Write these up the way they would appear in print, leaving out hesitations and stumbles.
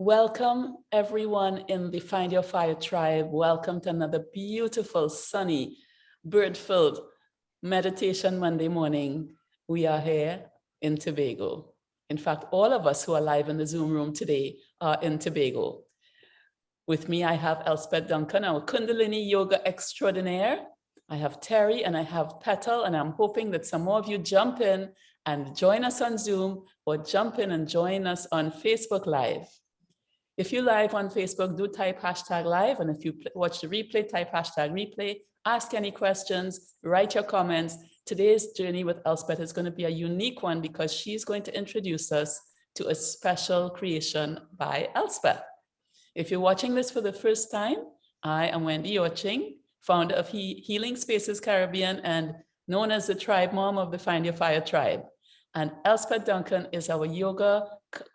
Welcome everyone in the Find Your Fire tribe. Welcome to another beautiful, sunny, bird-filled meditation Monday morning. We are here in Tobago. In fact, all of us who are live in the Zoom room today are in Tobago. With me, I have Elspeth Duncan, our Kundalini Yoga extraordinaire. I have Terry and I have Petal, and I'm hoping that some more of you jump in and join us on Zoom or jump in and join us on Facebook Live. If you live on Facebook, do type #live. And if you watch the replay, type #replay. Ask any questions, write your comments. Today's journey with Elspeth is going to be a unique one because she's going to introduce us to a special creation by Elspeth. If you're watching this for the first time, I am Wendy Yorching, founder of Healing Spaces Caribbean and known as the tribe mom of the Find Your Fire tribe. And Elspeth Duncan is our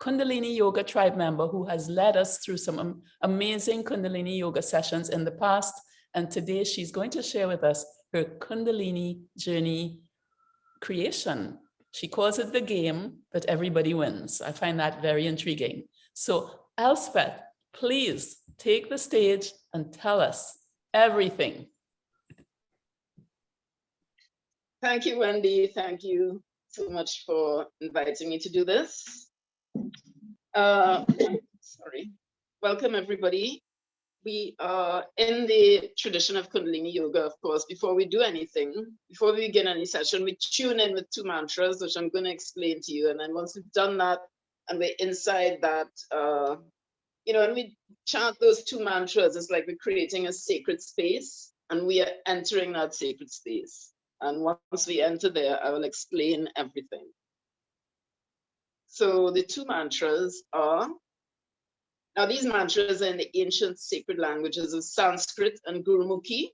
Kundalini Yoga tribe member who has led us through some amazing Kundalini Yoga sessions in the past. And today she's going to share with us her Kundalini Journey creation. She calls it the game that everybody wins. I find that very intriguing. So Elspeth, please take the stage and tell us everything. Thank you, Wendy. Thank you so much for inviting me to do this. Sorry. Welcome, everybody. We are in the tradition of Kundalini Yoga, of course. Before we do anything, before we begin any session, we tune in with 2 mantras, which I'm going to explain to you. And then once we've done that, and we're inside that, and we chant those 2 mantras, it's like we're creating a sacred space, and we are entering that sacred space. And once we enter there, I will explain everything. So the 2 mantras are, now these mantras are in the ancient sacred languages of Sanskrit and Gurumukhi.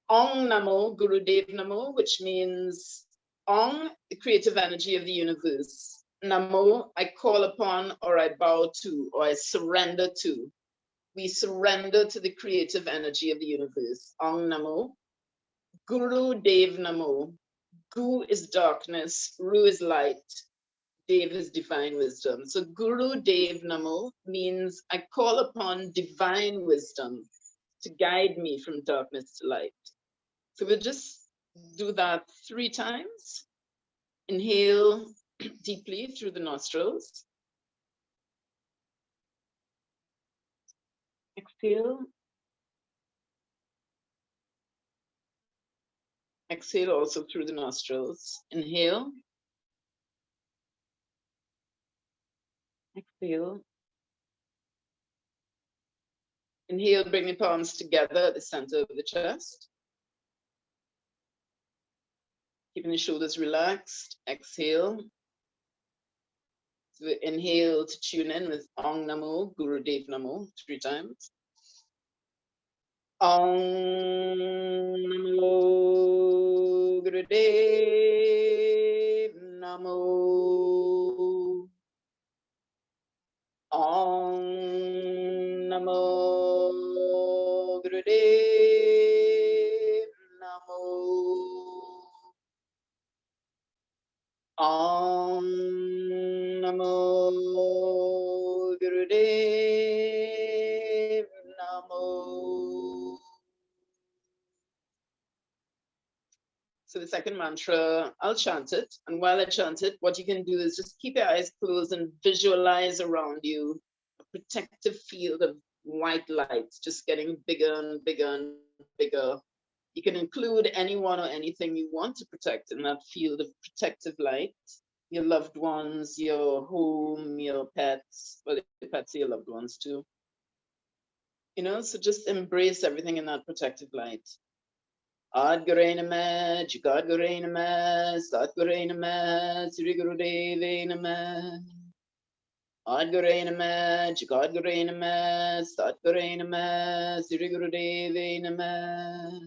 Ong Namo, Gurudev Namo, which means Ong, the creative energy of the universe. Namo, I call upon, or I bow to, or I surrender to. We surrender to the creative energy of the universe. Ong Namo. Guru Dev Namo. Gu is darkness, Ru is light, Dev is divine wisdom. So Guru Dev Namo means I call upon divine wisdom to guide me from darkness to light. So we'll just do that 3 times. Inhale deeply through the nostrils. Exhale. Exhale also through the nostrils. Inhale. Exhale. Inhale, bring the palms together at the center of the chest. Keeping the shoulders relaxed. Exhale. So inhale to tune in with Ong Namo, Gurudev Namo, 3 times. Ong Namo Gurudev Namo. Ong Namo Gurudev Namo. Ong Namo Gurudev Namo. So the second mantra, I'll chant it. And while I chant it, what you can do is just keep your eyes closed and visualize around you a protective field of white light, just getting bigger and bigger and bigger. You can include anyone or anything you want to protect in that field of protective light. Your loved ones, your home, your pets, well, your pets are your loved ones too. So just embrace everything in that protective light. Adgurena Jukadgurena Satgurena Sri Gurudeve Nama. Adgurena Jukadgurena Satgurena Sri Gurudeve Nama.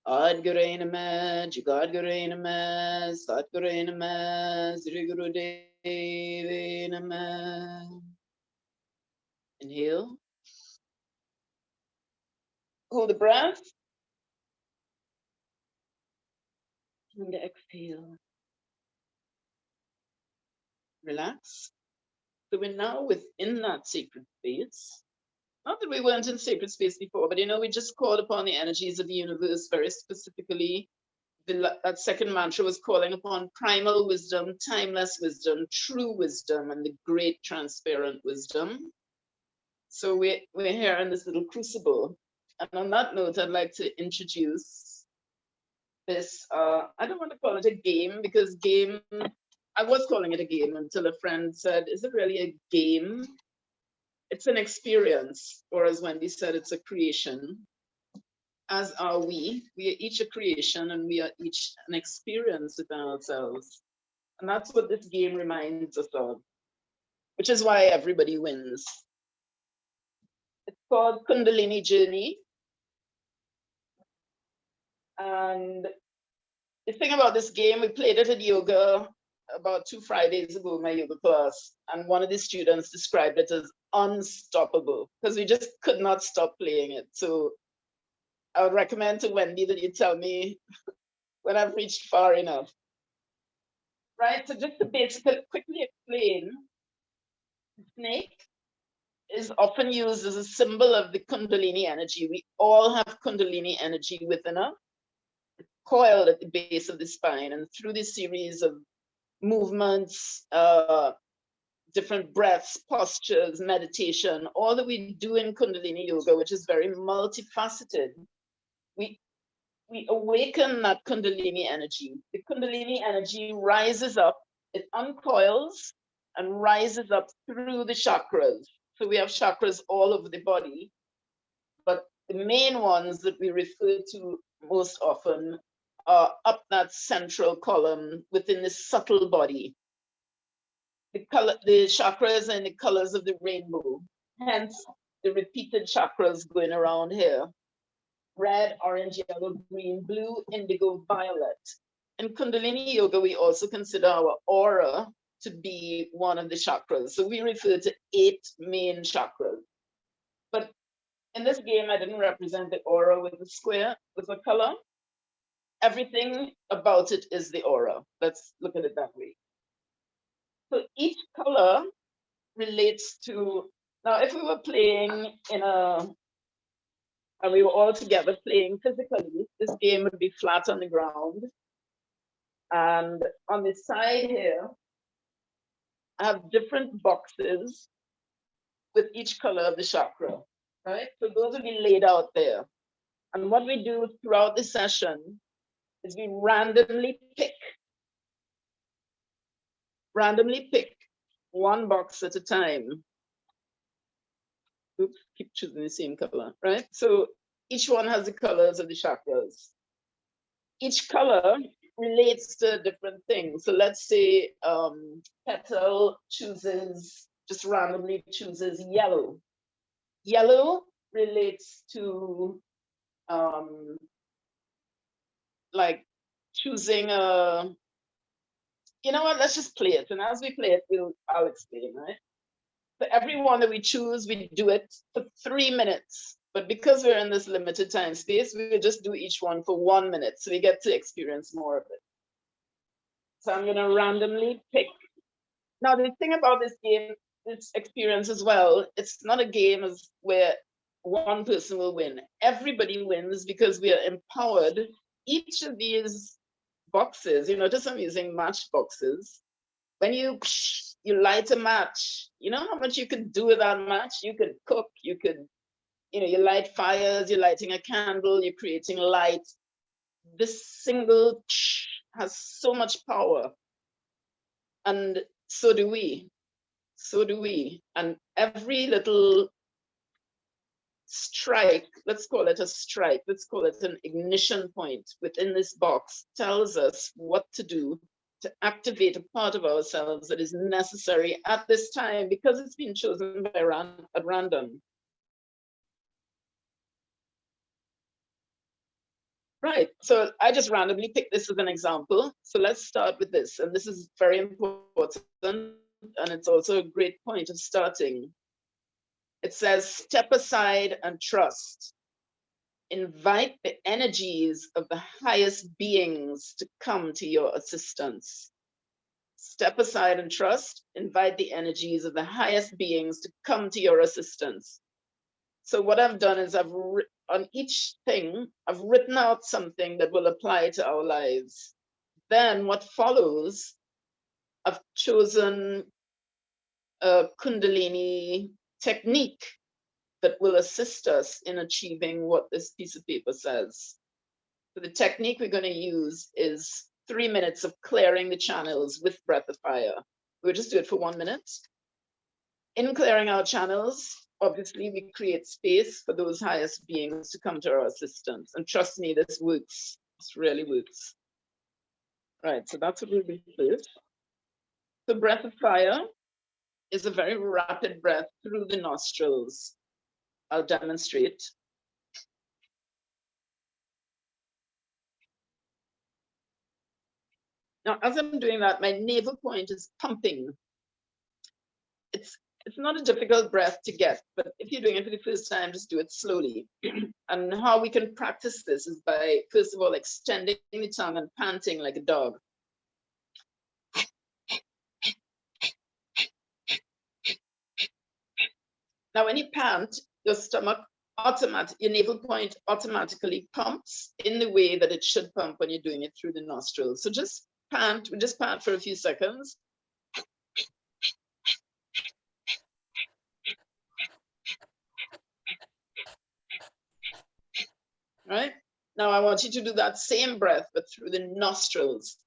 Adgurena Jukadgurena Satgurena Sri Gurudeve Nama. Inhale. Hold the breath. And exhale. Relax. So we're now within that sacred space. Not that we weren't in sacred space before, but we just called upon the energies of the universe very specifically. That second mantra was calling upon primal wisdom, timeless wisdom, true wisdom, and the great transparent wisdom. So we're here in this little crucible. And on that note, I'd like to introduce this, I don't want to call it a game, because I was calling it a game until a friend said, is it really a game? It's an experience, or as Wendy said, it's a creation. As are we. We are each a creation, and we are each an experience within ourselves. And that's what this game reminds us of, which is why everybody wins. It's called Kundalini Journey. And the thing about this game, we played it at yoga about 2 Fridays ago in my yoga class. And one of the students described it as unstoppable, because we just could not stop playing it. So I would recommend to Wendy that you tell me when I've reached far enough. Right, so just to basically quickly explain, the snake is often used as a symbol of the Kundalini energy. We all have Kundalini energy within us, coiled at the base of the spine, and through this series of movements, different breaths, postures, meditation, all that we do in Kundalini Yoga, which is very multifaceted, we awaken that Kundalini energy. The Kundalini energy rises up, it uncoils and rises up through the chakras. So we have chakras all over the body, but the main ones that we refer to most often are up that central column within the subtle body. The chakras are in the colors of the rainbow, hence the repeated chakras going around here. Red, orange, yellow, green, blue, indigo, violet. In Kundalini Yoga, we also consider our aura to be one of the chakras. So we refer to 8 main chakras. But in this game, I didn't represent the aura with a square, with a color. Everything about it is the aura. Let's look at it that way. So each color relates to, now if we were playing and we were all together playing physically, this game would be flat on the ground. And on the side here, I have different boxes with each color of the chakra, right? So those will be laid out there. And what we do throughout the session is we randomly pick one box at a time. Oops, keep choosing the same color, right? So each one has the colors of the chakras. Each color relates to a different thing. So let's say Petal just randomly chooses yellow. Yellow relates to like choosing you know what, let's just play it. And as we play it, I'll explain, right? So every one that we choose, we do it for 3 minutes. But because we're in this limited time space, we will just do each one for 1 minute. So we get to experience more of it. So I'm going to randomly pick. Now, the thing about this game, this experience as well, it's not a game where one person will win. Everybody wins because we are empowered. Each of these boxes, you notice I'm using match boxes. When you light a match, you know how much you could do with that match? You could cook, you could, you light fires, you're lighting a candle, you're creating light. This single has so much power. And so do we. And every little strike, let's call it a strike, let's call it an ignition point within this box, tells us what to do to activate a part of ourselves that is necessary at this time because it's been chosen at random. Right, so I just randomly picked this as an example. So let's start with this. And this is very important. And it's also a great point of starting. It says, step aside and trust. Invite the energies of the highest beings to come to your assistance. Step aside and trust. Invite the energies of the highest beings to come to your assistance. So what I've done is on each thing, I've written out something that will apply to our lives. Then what follows, I've chosen a Kundalini technique that will assist us in achieving what this piece of paper says. So the technique we're going to use is 3 minutes of clearing the channels with breath of fire. We'll just do it for 1 minute. In clearing our channels, obviously we create space for those highest beings to come to our assistance. And trust me, this works. This really works. Right, so that's what we'll do first. The breath of fire is a very rapid breath through the nostrils. I'll demonstrate. Now, as I'm doing that, my navel point is pumping. It's not a difficult breath to get, but if you're doing it for the first time, just do it slowly. And how we can practice this is by, first of all, extending the tongue and panting like a dog. Now, when you pant, your stomach your navel point automatically pumps in the way that it should pump when you're doing it through the nostrils. So just pant for a few seconds. Right? Now I want you to do that same breath, but through the nostrils.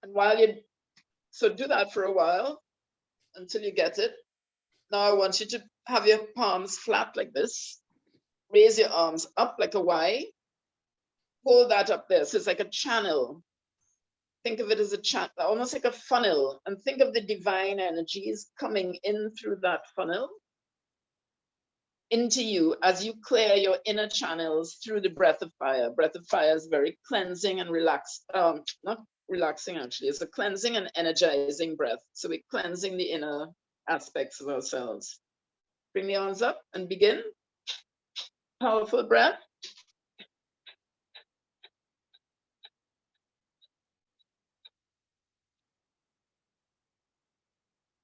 And so do that for a while until you get it. Now I want you to have your palms flat like this. Raise your arms up like a Y. Hold that up there. So it's like a channel. Think of it as a channel, almost like a funnel. And think of the divine energies coming in through that funnel into you as you clear your inner channels through the breath of fire. Breath of fire is very cleansing and not relaxing actually, it's a cleansing and energizing breath. So we're cleansing the inner aspects of ourselves. Bring the arms up and begin. Powerful breath.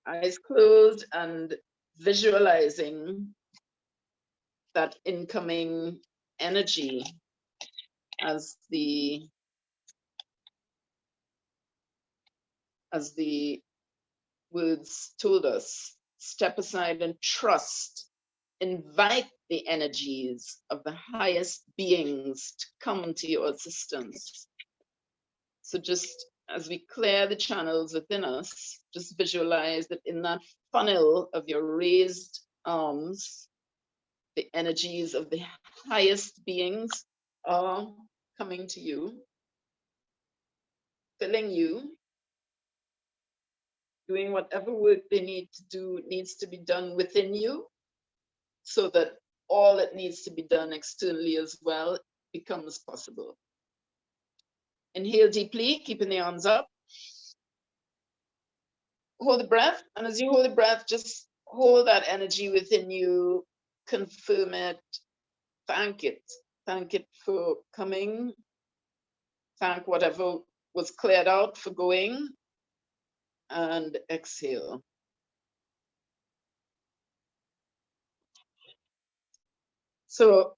Eyes closed and visualizing that incoming energy as the words told us. Step aside and trust. Invite the energies of the highest beings to come to your assistance. So just as we clear the channels within us, just visualize that in that funnel of your raised arms, the energies of the highest beings are coming to you, filling you, doing whatever work they needs to be done within you, so that all that needs to be done externally as well becomes possible. Inhale deeply, keeping the arms up. Hold the breath, and as you hold the breath, just hold that energy within you, confirm it, thank it. Thank it for coming. Thank whatever was cleared out for going, and exhale. So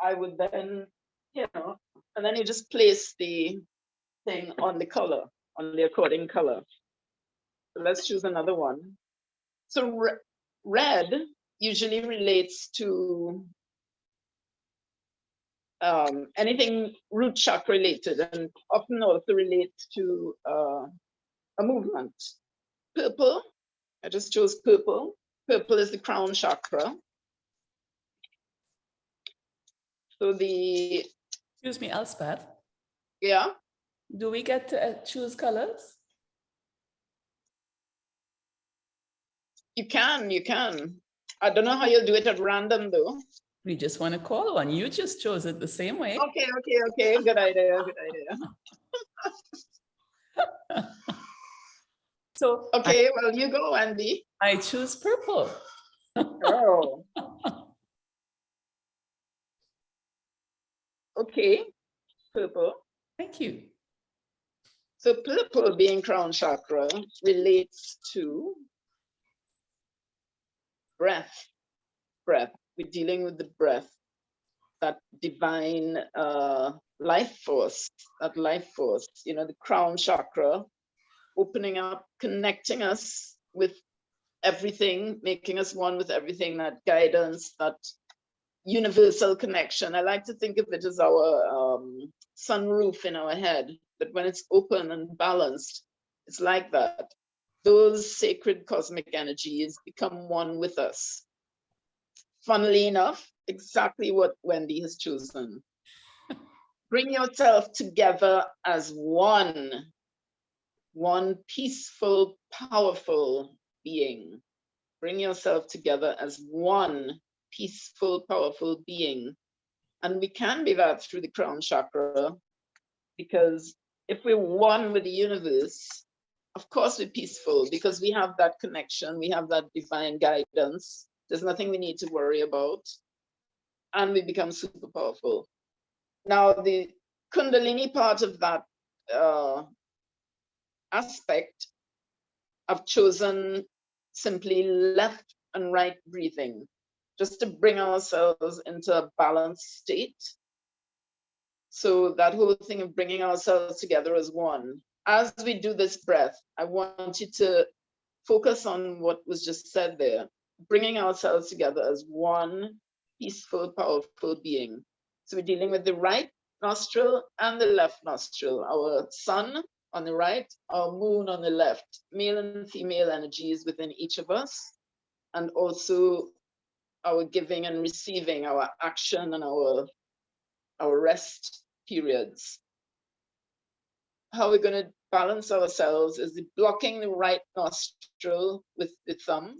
I would then, and then you just place the thing on the color, on the according color. So let's choose another one. So red usually relates to anything root chakra related, and often also relates to a movement. Purple, I just chose purple. Purple is the crown chakra. So Excuse me, Elspeth. Yeah. Do we get to choose colors? You can. I don't know how you'll do it at random though. We just want to call one. You just chose it the same way. Okay. Good idea. So okay, well, you go, Andy. I choose purple. Oh. Okay. purple. Thank you. So purple, being crown chakra, relates to breath. Breath. We're dealing with the breath, that divine life force, the crown chakra, opening up, connecting us with everything, making us one with everything, that guidance, that universal connection. I like to think of it as our sunroof in our head, that when it's open and balanced, it's like that. Those sacred cosmic energies become one with us. Funnily enough, exactly what Wendy has chosen. Bring yourself together as one peaceful, powerful being. Bring yourself together as one peaceful, powerful being. And we can be that through the crown chakra, because if we're one with the universe, of course we're peaceful, because we have that connection, we have that divine guidance. There's nothing we need to worry about. And we become super powerful. Now, the Kundalini part of that aspect, I've chosen simply left and right breathing, just to bring ourselves into a balanced state. So that whole thing of bringing ourselves together as one. As we do this breath, I want you to focus on what was just said there, bringing ourselves together as one peaceful, powerful being. So we're dealing with the right nostril and the left nostril, our sun on the right, our moon on the left, male and female energies within each of us, and also our giving and receiving, our action and our rest periods. How we're going to balance ourselves is blocking the right nostril with the thumb.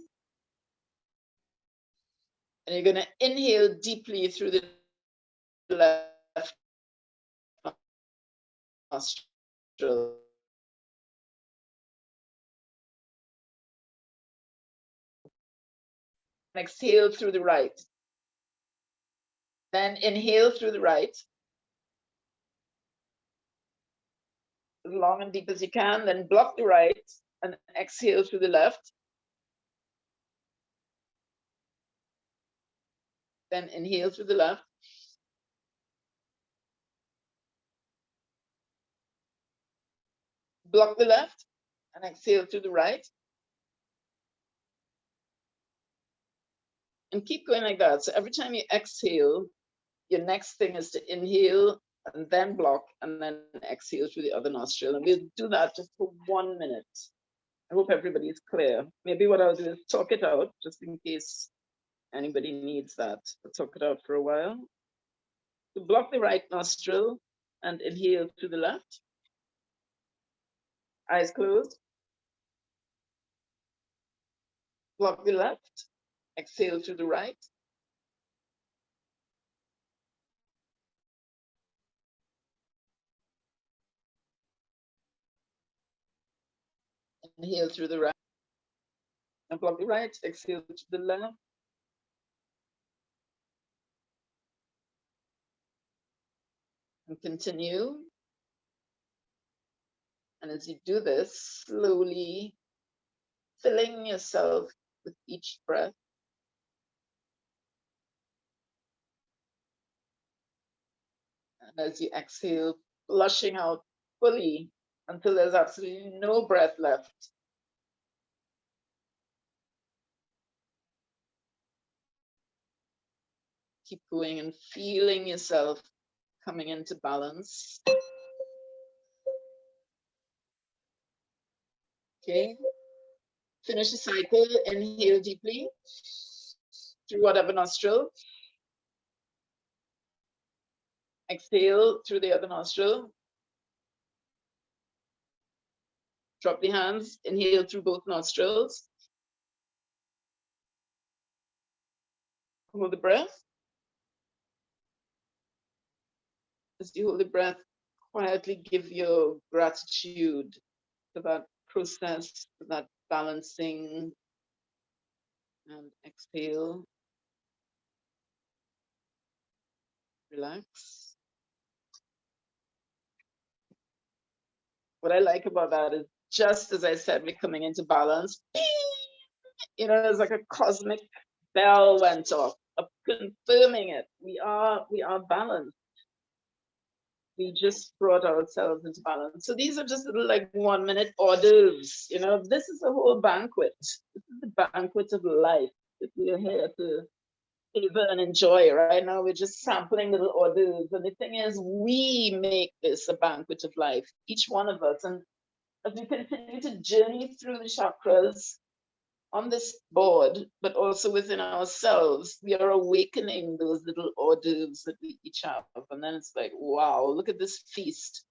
And you're going to inhale deeply through the left nostril. Exhale through the right. Then inhale through the right, as long and deep as you can. Then block the right and exhale through the left. Then inhale through the left. Block the left and exhale through the right. And keep going like that. So every time you exhale, your next thing is to inhale and then block and then exhale through the other nostril. And we'll do that just for 1 minute. I hope everybody is clear. Maybe what I'll do is talk it out just in case anybody needs that. I'll talk it out for a while. So block the right nostril and inhale through the left. Eyes closed. Block the left. Exhale through the right. Inhale through the right. And block the right. Exhale to the left. And continue. And as you do this, slowly filling yourself with each breath. And as you exhale, flushing out fully until there's absolutely no breath left. Keep going and feeling yourself coming into balance. Okay. Finish the cycle. Inhale deeply through whatever nostril. Exhale through the other nostril. Drop the hands. Inhale through both nostrils. Hold the breath. As you hold the breath, quietly give your gratitude for that process, for that balancing. And exhale. Relax. what I like about that is, just as I said, we're coming into balance. You know, there's like a cosmic bell went off, confirming it. We are balanced. We just brought ourselves into balance. So these are just little like 1 minute hors d'oeuvres. You know, this is a whole banquet. This is the banquet of life that we are here to savor and enjoy. Right now, we're just sampling little hors d'oeuvres. And the thing is, we make this a banquet of life, each one of us. And as we continue to journey through the chakras on this board, but also within ourselves, we are awakening those little hors d'oeuvres that we each have. And then it's like, wow, look at this feast,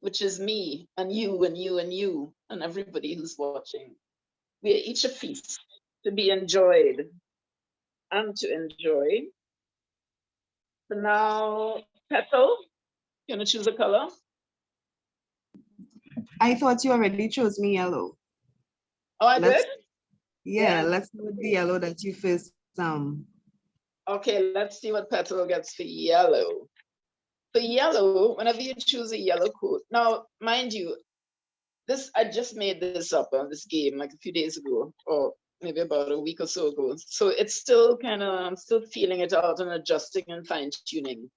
which is me and you and you and you and everybody who's watching. We are each a feast to be enjoyed and to enjoy. So now, Petal, you want to choose a color? I thought you already chose me yellow. Oh, I did? Yeah, let's go with the yellow that you first. Okay, let's see what Petal gets for yellow. For yellow, whenever you choose a yellow quote, now, mind you, I just made this up on this game like a few days ago, or maybe about a week or so ago. So it's still kind of, I'm still feeling it out and adjusting and fine tuning.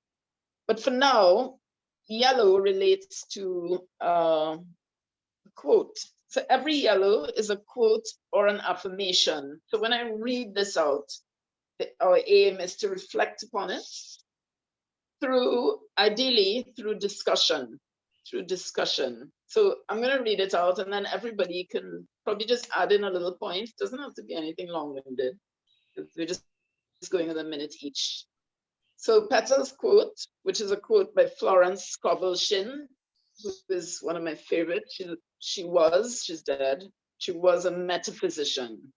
But for now, yellow relates to a quote. So every yellow is a quote or an affirmation. So when I read this out, our aim is to reflect upon it ideally through discussion. So I'm going to read it out, and then everybody can probably just add in a little point. It doesn't have to be anything long-winded. We're just going in a minute each. So Petal's quote, which is a quote by Florence Scovel-Shinn, who is one of my favorites. She's dead. She was a metaphysician.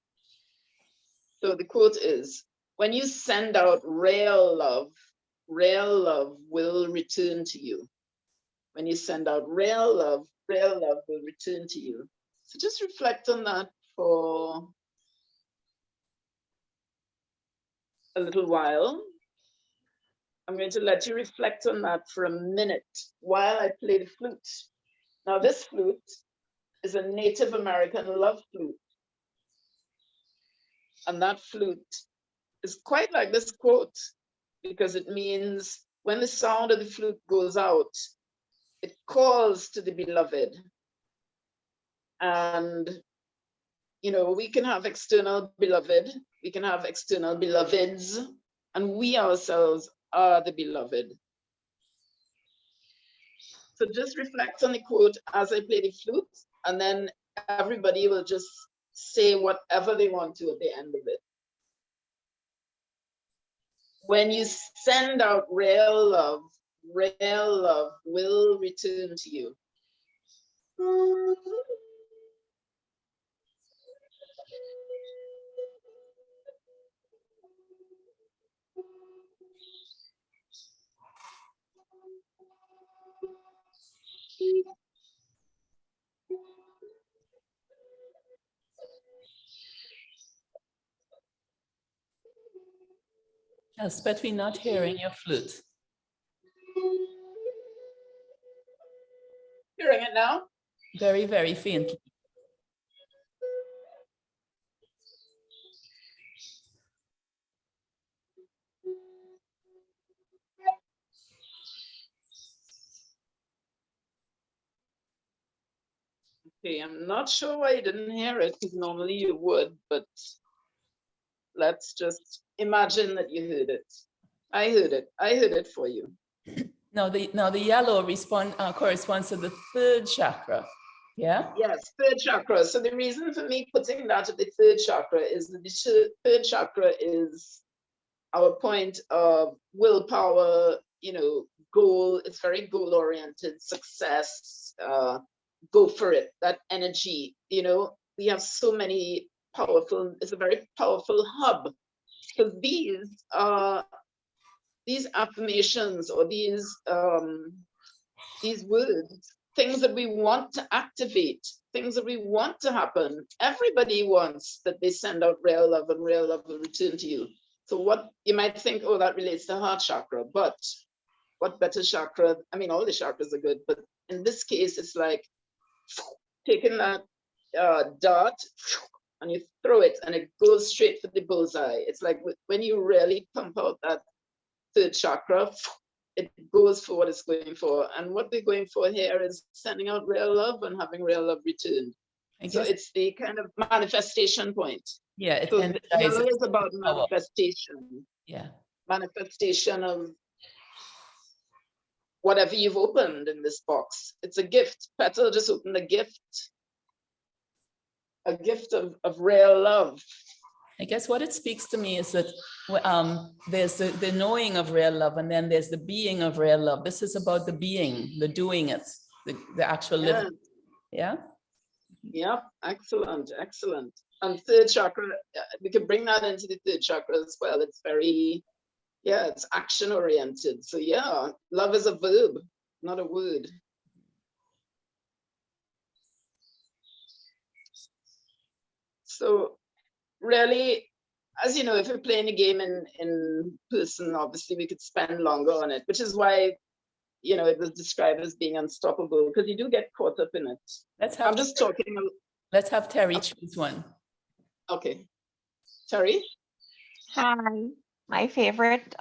So the quote is, when you send out real love will return to you. When you send out real love will return to you. So just reflect on that for a little while. I'm going to let you reflect on that for a minute while I play the flute. Now, this flute is a Native American love flute. And that flute is quite like this quote, because it means when the sound of the flute goes out, it calls to the beloved. And, you know, we can have external beloved, we can have external beloveds, and we ourselves are the beloved. So just reflect on the quote as I play the flute, and then everybody will just say whatever they want to at the end of it. When you send out real love will return to you. Elspeth, we're not hearing your flute. Hearing it now? Very, very faintly. Okay, I'm not sure why you didn't hear it, because normally you would, but let's just imagine that you heard it. I heard it for you. Now the yellow corresponds to the third chakra. Yeah? Yes, third chakra. So the reason for me putting that at the third chakra is that the third chakra is our point of willpower, you know, goal. It's very goal-oriented, success, go for it, that energy. You know, we have so many powerful, it's a very powerful hub. So these affirmations or these words, things that we want to activate, things that we want to happen. Everybody wants that they send out real love and real love will return to you. So what you might think, oh, that relates to heart chakra, but what better chakra? I mean, all the chakras are good, but in this case, it's like taking that dart and you throw it and it goes straight for the bullseye. It's like when you really pump out that third chakra, it goes for what it's going for. And what they're going for here is sending out real love and having real love returned. So it's the kind of manifestation point. Yeah, it so energizes. yellow is about manifestation. Yeah. Manifestation of whatever you've opened in this box. It's a gift. Petal just opened a gift of real love. I guess what it speaks to me is that there's the knowing of real love, and then there's the being of real love. This is about the being, the doing it, the actual living. Yeah. Yep. Excellent. Excellent. And third chakra, we can bring that into the third chakra as well. It's very, it's action oriented. So yeah, love is a verb, not a word. So really, as you know, if you're playing a game in person, obviously we could spend longer on it, which is why, it was described as being unstoppable, because you do get caught up in it. I'm just talking. Let's have Terry choose one. Okay. Terry? Hi. My favorite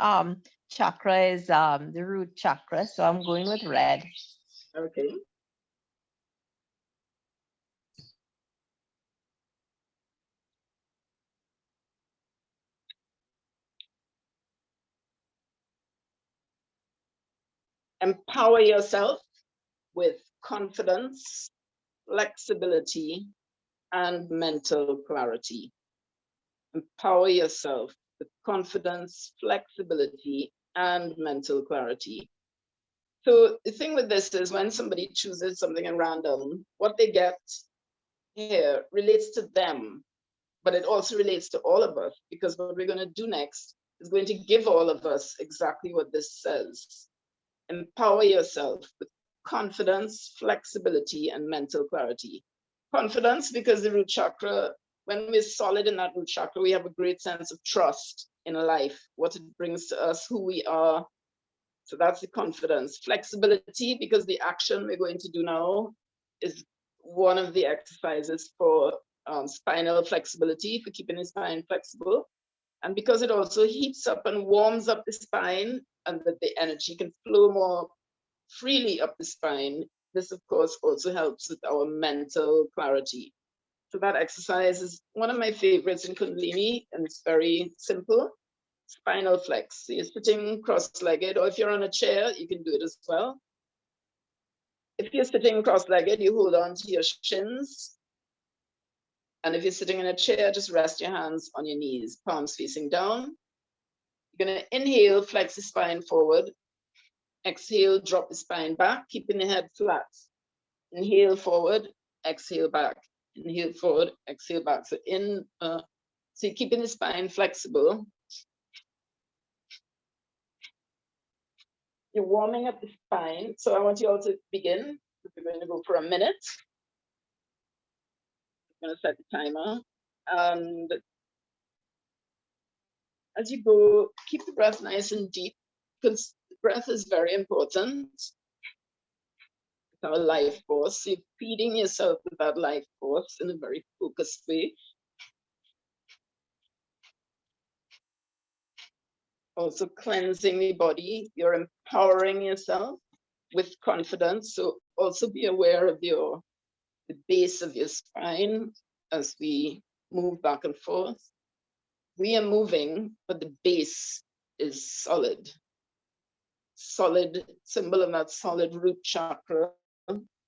chakra is the root chakra, so I'm going with red. Okay. Empower yourself with confidence, flexibility, and mental clarity. Empower yourself with confidence, flexibility, and mental clarity. So the thing with this is when somebody chooses something at random, what they get here relates to them, but it also relates to all of us, because what we're going to do next is going to give all of us exactly what this says. Empower yourself with confidence, flexibility, and mental clarity. Confidence, because the root chakra, when we're solid in that root chakra, we have a great sense of trust in life, what it brings to us, who we are. So that's the confidence. Flexibility, because the action we're going to do now is one of the exercises for spinal flexibility, for keeping the spine flexible. And because it also heats up and warms up the spine, and that the energy can flow more freely up the spine, this of course also helps with our mental clarity. So that exercise is one of my favorites in Kundalini, and it's very simple. Spinal flex. So you're sitting cross-legged, or if you're on a chair, you can do it as well. If you're sitting cross-legged, you hold on to your shins. And if you're sitting in a chair, just rest your hands on your knees, palms facing down. You're going to inhale, flex the spine forward. Exhale, drop the spine back, keeping the head flat. Inhale forward, exhale back. Inhale forward, exhale back. So so you're keeping the spine flexible. You're warming up the spine. So I want you all to begin. We're going to go for a minute. I'm going to set the timer. And as you go, keep the breath nice and deep, because the breath is very important. It's our life force. So you're feeding yourself with that life force in a very focused way. Also cleansing the body. You're empowering yourself with confidence. So also be aware of the base of your spine as we move back and forth. We are moving, but the base is solid. Solid, symbol of that solid root chakra,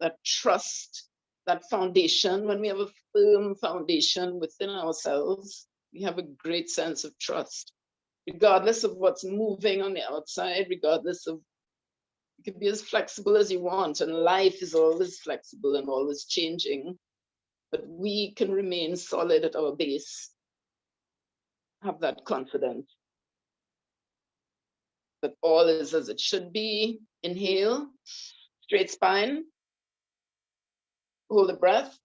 that trust, that foundation. When we have a firm foundation within ourselves, we have a great sense of trust. Regardless of what's moving on the outside, regardless of, you can be as flexible as you want, and life is always flexible and always changing, but we can remain solid at our base. Have that confidence that all is as it should be. Inhale, straight spine, hold the breath.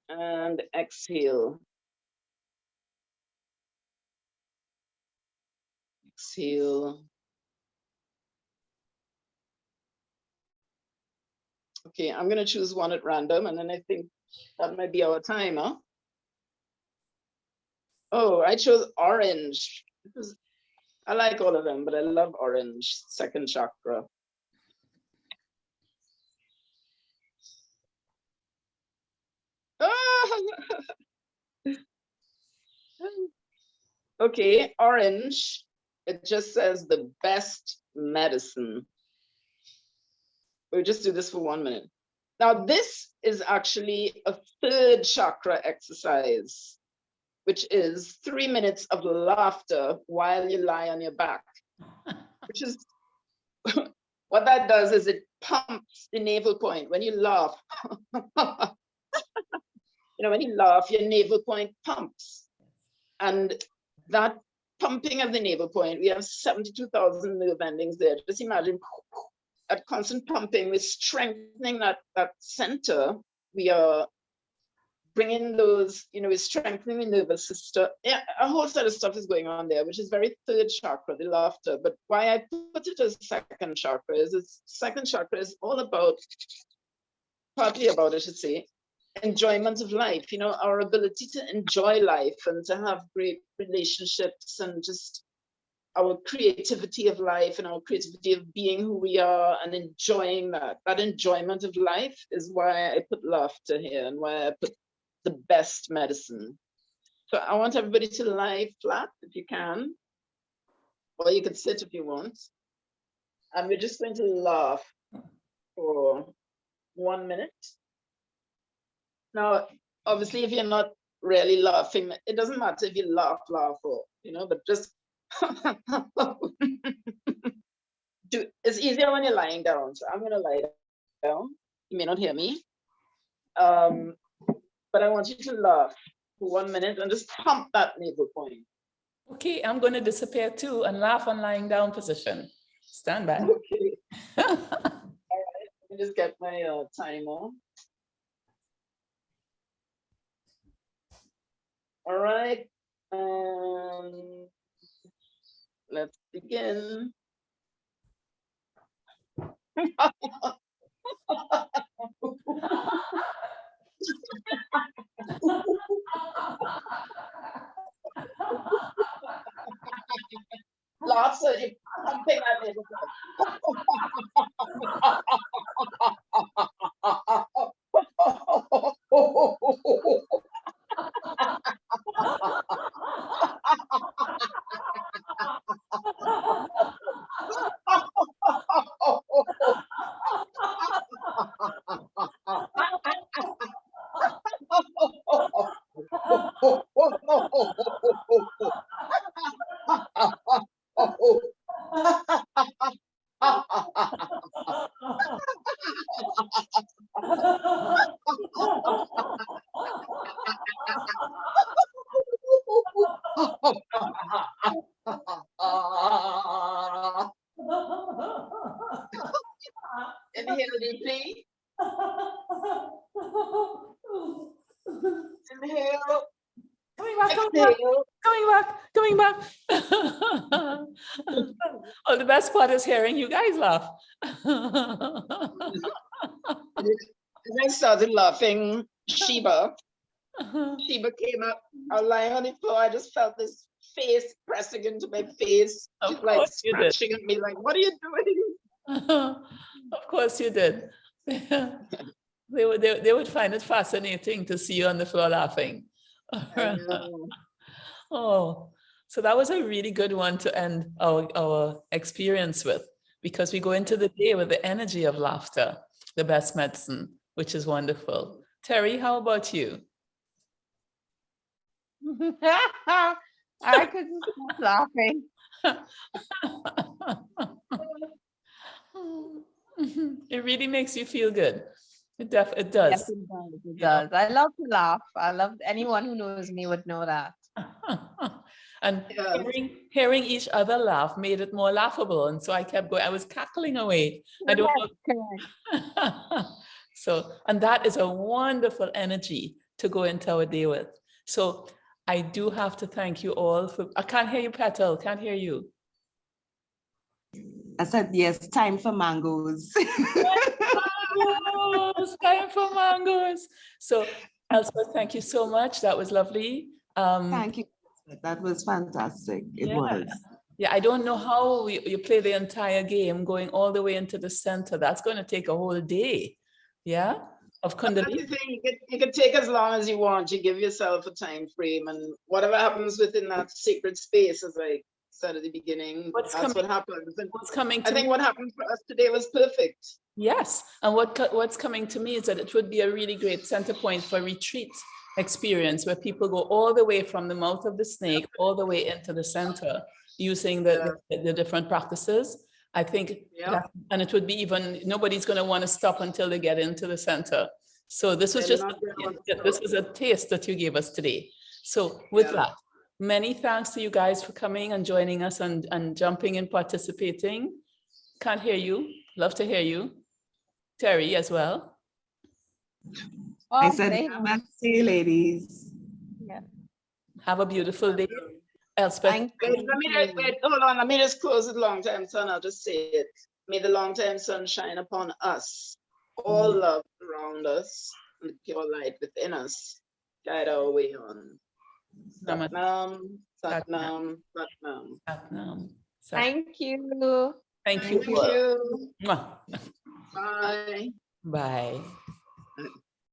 And exhale. exhale. Okay, I'm going to choose one at random, and then I think that might be our timer. Oh, I chose orange. I like all of them, but I love orange, second chakra. Okay, orange, it just says the best medicine. We'll just do this for 1 minute. Now, this is actually a third chakra exercise, which is 3 minutes of laughter while you lie on your back, which is what that does is it pumps the navel point. When you laugh, when you laugh, your navel point pumps. And that pumping of the navel point, we have 72,000 nerve endings there. Just imagine at constant pumping, we're strengthening that center. We are bringing those, we're strengthening the nervous system. Yeah, a whole set of stuff is going on there, which is very third chakra, the laughter. But why I put it as second chakra is second chakra is all about, partly about, I should say, enjoyment of life, our ability to enjoy life and to have great relationships and just our creativity of life and our creativity of being who we are and enjoying that enjoyment of life is why I put laughter here and why I put the best medicine. So I want everybody to lie flat if you can, or you can sit if you want. And we're just going to laugh for 1 minute. Now, obviously, if you're not really laughing, it doesn't matter if you laugh or, but just it's easier when you're lying down. So I'm going to lie down. You may not hear me. But I want you to laugh for 1 minute and just pump that navel point. Okay, I'm going to disappear too and laugh on lying down position. Stand by. Okay. All right. Let me just get my timer. All right. Let's begin. Laugh so you're pumping that navel Inhale deeply. Inhale. Coming back. Oh, the best part is hearing you guys laugh. As I started laughing, Sheba came up. I was lying on the floor. I just felt this face pressing into my face. She's like scratching at me, like, what are you doing? Of course you did. They would find it fascinating to see you on the floor laughing. Oh, so that was a really good one to end our experience with, because we go into the day with the energy of laughter, the best medicine, which is wonderful. Terry, how about you? I couldn't stop laughing. It really makes you feel good. It does. Yes, it does. It does. I love to laugh. I love anyone who knows me would know that. And hearing each other laugh made it more laughable. And so I kept going. I was cackling away. I don't know. So, and that is a wonderful energy to go into our day with. So I do have to thank you all for, I can't hear you, Petal, can't hear you. I said, yes, time for mangoes. Mangoes, time for mangoes. So, Elspeth, thank you so much. That was lovely. Thank you. That was fantastic. It Yeah. was. Yeah, I don't know how you play the entire game going all the way into the center. That's going to take a whole day. Yeah, of That's the Kundalini. thing. You can take as long as you want. You give yourself a time frame, and whatever happens within that sacred space, as I said at the beginning, What's that's coming- what happens. And What's coming I to think me? what happened for us today was perfect. Yes, and what's coming to me is that it would be a really great center point for retreat experience where people go all the way from the mouth of the snake all the way into the center using the different practices. I think, Yeah. and it would be even, nobody's going to want to stop until they get into the center. So this was They're just, not gonna want to this stop. was a taste that you gave us today. So with Yeah. that, many thanks to you guys for coming and joining us and jumping in, participating. Can't hear you. Love to hear you. Terry as well. I Oh, said, they- namaste, ladies. Have a beautiful day. Elspeth. Thank Wait, you. hold on. Let me just close it. Long time sun. I'll just say it. May the long time sun shine upon us. All love around us, and the pure light within us. Guide our way on. Namaste. Satnam, Satnam, Satnam. Satnam. Thank you. Thank you. Thank you. Mwah. Bye. Bye.